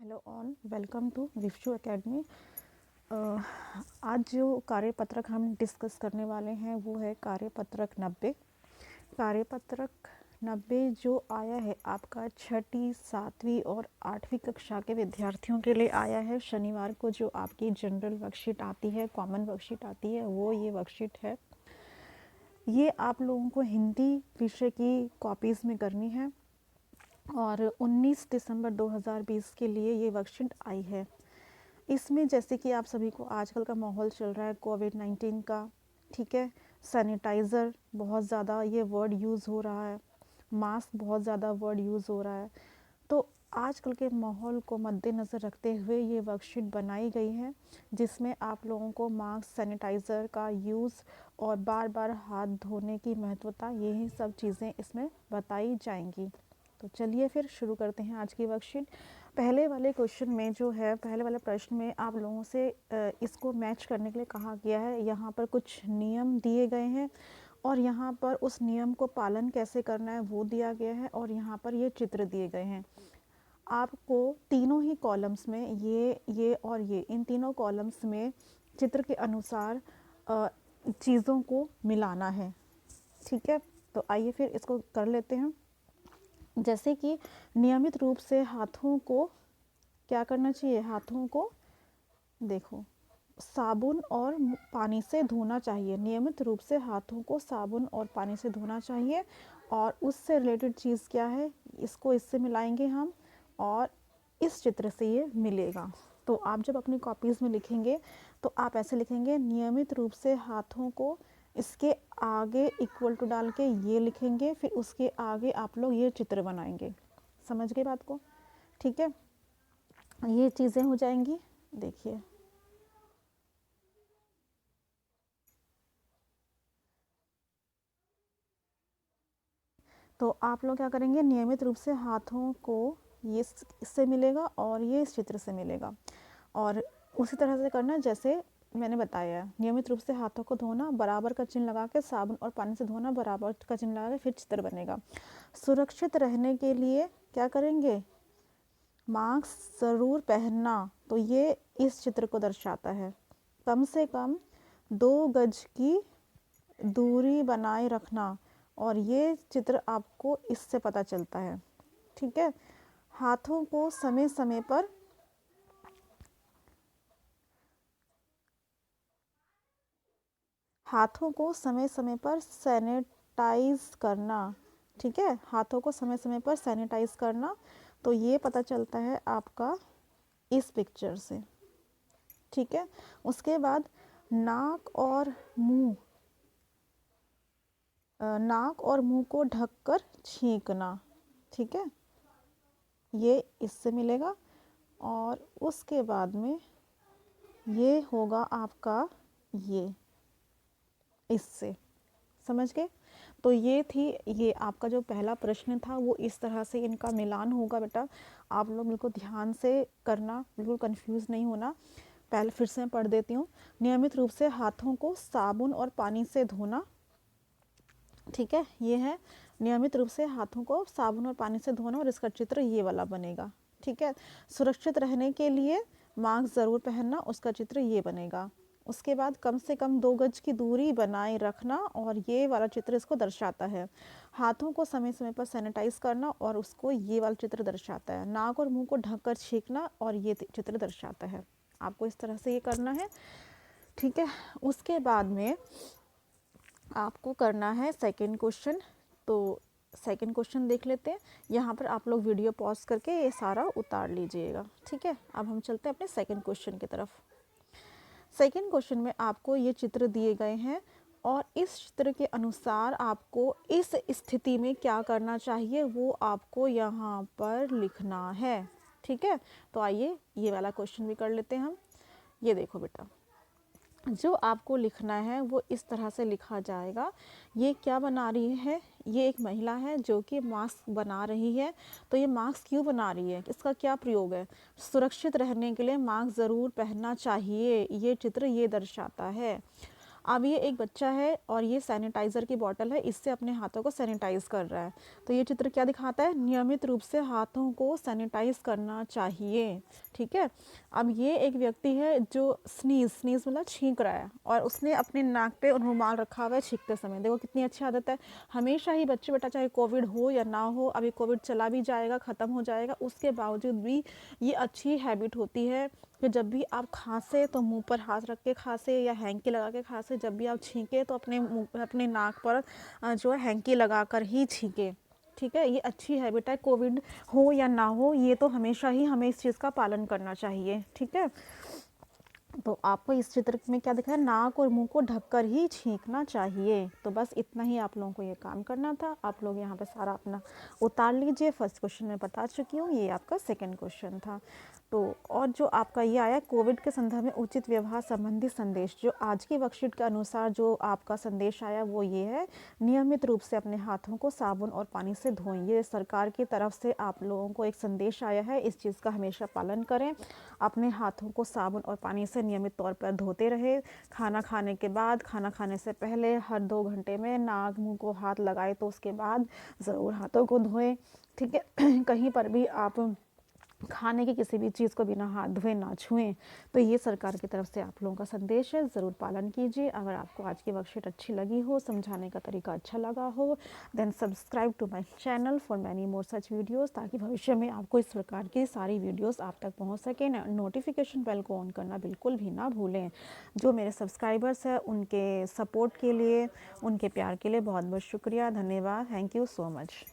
Hello all, welcome to Vishu academy. आज जो कार्यपत्रक हम डिस्कस करने वाले हैं वो है कार्यपत्रक 90। कार्यपत्रक 90 जो आया है आपका छठी, सातवीं और आठवीं कक्षा के विद्यार्थियों के लिए आया है। शनिवार को जो आपकी जनरल वर्कशीट आती है, कॉमन वर्कशीट आती है, वो ये वर्कशीट है। ये आप लोगों को हिंदी विषय की कॉपीज़ में करनी है और 19 दिसंबर 2020 के लिए ये वर्कशीट आई है। इसमें जैसे कि आप सभी को आजकल का माहौल चल रहा है कोविड-19 का, ठीक है, सैनिटाइज़र बहुत ज़्यादा ये वर्ड यूज़ हो रहा है, मास्क बहुत ज़्यादा वर्ड यूज़ हो रहा है। तो आजकल के माहौल को मद्देनज़र रखते हुए ये वर्कशीट बनाई गई है, जिसमें आप लोगों को मास्क, सैनिटाइज़र का यूज़ और बार बार हाथ धोने की महत्वता, यही सब चीज़ें इसमें बताई जाएंगी। तो चलिए फिर शुरू करते हैं आज की वर्कशीट। पहले वाले क्वेश्चन में जो है, पहले वाले प्रश्न में आप लोगों से इसको मैच करने के लिए कहा गया है। यहाँ पर कुछ नियम दिए गए हैं और यहाँ पर उस नियम को पालन कैसे करना है वो दिया गया है और यहाँ पर ये चित्र दिए गए हैं। आपको तीनों ही कॉलम्स में ये और ये, इन तीनों कॉलम्स में चित्र के अनुसार चीज़ों को मिलाना है, ठीक है। तो आइए फिर इसको कर लेते हैं। जैसे कि नियमित रूप से हाथों को क्या करना चाहिए, हाथों को देखो साबुन और पानी से धोना चाहिए। नियमित रूप से हाथों को साबुन और पानी से धोना चाहिए। और उससे रिलेटेड चीज़ क्या है, इसको इससे मिलाएंगे हम और इस चित्र से ये मिलेगा। तो आप जब अपनी कॉपीज़ में लिखेंगे तो आप ऐसे लिखेंगे, नियमित रूप से हाथों को, इसके आगे इक्वल टू डाल के ये लिखेंगे, फिर उसके आगे आप लोग ये चित्र बनाएंगे। समझ गए बात को, ठीक है। ये चीज़ें हो जाएंगी। देखिए तो आप लोग क्या करेंगे, नियमित रूप से हाथों को ये इससे मिलेगा और ये इस चित्र से मिलेगा। और उसी तरह से करना जैसे मैंने बताया, नियमित रूप से हाथों को धोना, बराबर का चिन्ह लगा के साबुन और पानी से धोना, बराबर का चिन्ह लगा के फिर चित्र बनेगा। सुरक्षित रहने के लिए क्या करेंगे, मास्क ज़रूर पहनना, तो ये इस चित्र को दर्शाता है। कम से कम 2 गज की दूरी बनाए रखना, और ये चित्र आपको इससे पता चलता है, ठीक है। हाथों को समय समय पर सैनिटाइज करना, ठीक है। हाथों को समय समय पर सैनिटाइज करना, तो ये पता चलता है आपका इस पिक्चर से, ठीक है। उसके बाद नाक और मुंह को ढककर छींकना, ठीक है, ये इससे मिलेगा। और उसके बाद में ये होगा आपका ये इससे, समझ गए। तो ये आपका जो पहला प्रश्न था वो इस तरह से इनका मिलान होगा। बेटा आप लोग बिल्कुल ध्यान से करना, बिल्कुल कंफ्यूज नहीं होना। पहले फिर से मैं पढ़ देती हूँ। नियमित रूप से हाथों को साबुन और पानी से धोना, ठीक है, ये है नियमित रूप से हाथों को साबुन और पानी से धोना, और इसका चित्र ये वाला बनेगा, ठीक है। सुरक्षित रहने के लिए मास्क ज़रूर पहनना, उसका चित्र ये बनेगा। उसके बाद कम से कम 2 गज की दूरी बनाए रखना, और ये वाला चित्र इसको दर्शाता है। हाथों को समय समय पर सैनिटाइज करना, और उसको ये वाला चित्र दर्शाता है। नाक और मुंह को ढककर छींकना, और ये चित्र दर्शाता है। आपको इस तरह से ये करना है, ठीक है। उसके बाद में आपको करना है सेकंड क्वेश्चन। तो सेकंड क्वेश्चन देख लेते हैं। यहाँ पर आप लोग वीडियो पॉज करके ये सारा उतार लीजिएगा, ठीक है। अब हम चलते हैं अपने सेकंड क्वेश्चन की तरफ। सेकंड क्वेश्चन में आपको ये चित्र दिए गए हैं और इस चित्र के अनुसार आपको इस स्थिति में क्या करना चाहिए वो आपको यहाँ पर लिखना है, ठीक है। तो आइए ये वाला क्वेश्चन भी कर लेते हैं हम। ये देखो बेटा, जो आपको लिखना है वो इस तरह से लिखा जाएगा। ये क्या बना रही है, ये एक महिला है जो कि मास्क बना रही है। तो ये मास्क क्यों बना रही है, इसका क्या प्रयोग है, सुरक्षित रहने के लिए मास्क ज़रूर पहनना चाहिए, ये चित्र ये दर्शाता है। अब ये एक बच्चा है और ये सैनिटाइज़र की बॉटल है, इससे अपने हाथों को सैनिटाइज़ कर रहा है। तो ये चित्र क्या दिखाता है? नियमित रूप से हाथों को सैनिटाइज़ करना चाहिए, ठीक है। अब ये एक व्यक्ति है जो स्नीज़ मतलब छींक रहा है और उसने अपने नाक पे रुमाल रखा हुआ है छींकते समय। देखो कितनी अच्छी आदत है। हमेशा ही बच्चे बेटा चाहे कोविड हो या ना हो, अभी कोविड चला भी जाएगा, ख़त्म हो जाएगा, उसके बावजूद भी ये अच्छी हैबिट होती है कि जब भी आप खांसे तो मुंह पर हाथ रख के खांसे या हैंकी लगा के खांसे, जब भी आप छींके तो अपने मुंह अपने नाक पर जो है हैंकी लगा कर ही छींके, ठीक है। ये अच्छी हैबिट है, कोविड हो या ना हो, ये तो हमेशा ही हमें इस चीज़ का पालन करना चाहिए, ठीक है। तो आपको इस चित्र में क्या दिखा है? नाक और मुंह को ढककर ही छींकना चाहिए। तो बस इतना ही आप लोगों को ये काम करना था। आप लोग यहाँ पे सारा अपना उतार लीजिए। फर्स्ट क्वेश्चन मैं बता चुकी हूँ, ये आपका सेकंड क्वेश्चन था। तो और जो आपका ये आया कोविड के संदर्भ में उचित व्यवहार संबंधी संदेश, जो आज की वर्कशीट के अनुसार जो आपका संदेश आया वो ये है, नियमित रूप से अपने हाथों को साबुन और पानी से धोएं। ये सरकार की तरफ से आप लोगों को एक संदेश आया है, इस चीज़ का हमेशा पालन करें। अपने हाथों को साबुन और पानी से नियमित तौर पर धोते रहे। खाना खाने के बाद, खाना खाने से पहले, हर 2 घंटे में नाक मुंह को हाथ लगाए तो उसके बाद ज़रूर हाथों को धोएं, ठीक है। कहीं पर भी आप खाने की किसी भी चीज़ को बिना हाथ धोए ना छुएं। तो ये सरकार की तरफ से आप लोगों का संदेश है, ज़रूर पालन कीजिए। अगर आपको आज की वर्कशीट अच्छी लगी हो, समझाने का तरीका अच्छा लगा हो, then subscribe to my channel for many more such videos, ताकि भविष्य में आपको इस प्रकार की सारी वीडियोस आप तक पहुंच सके। नोटिफिकेशन बेल को ऑन करना बिल्कुल भी ना भूलें। जो मेरे सब्सक्राइबर्स हैं उनके सपोर्ट के लिए, उनके प्यार के लिए बहुत बहुत शुक्रिया, धन्यवाद, थैंक यू सो मच।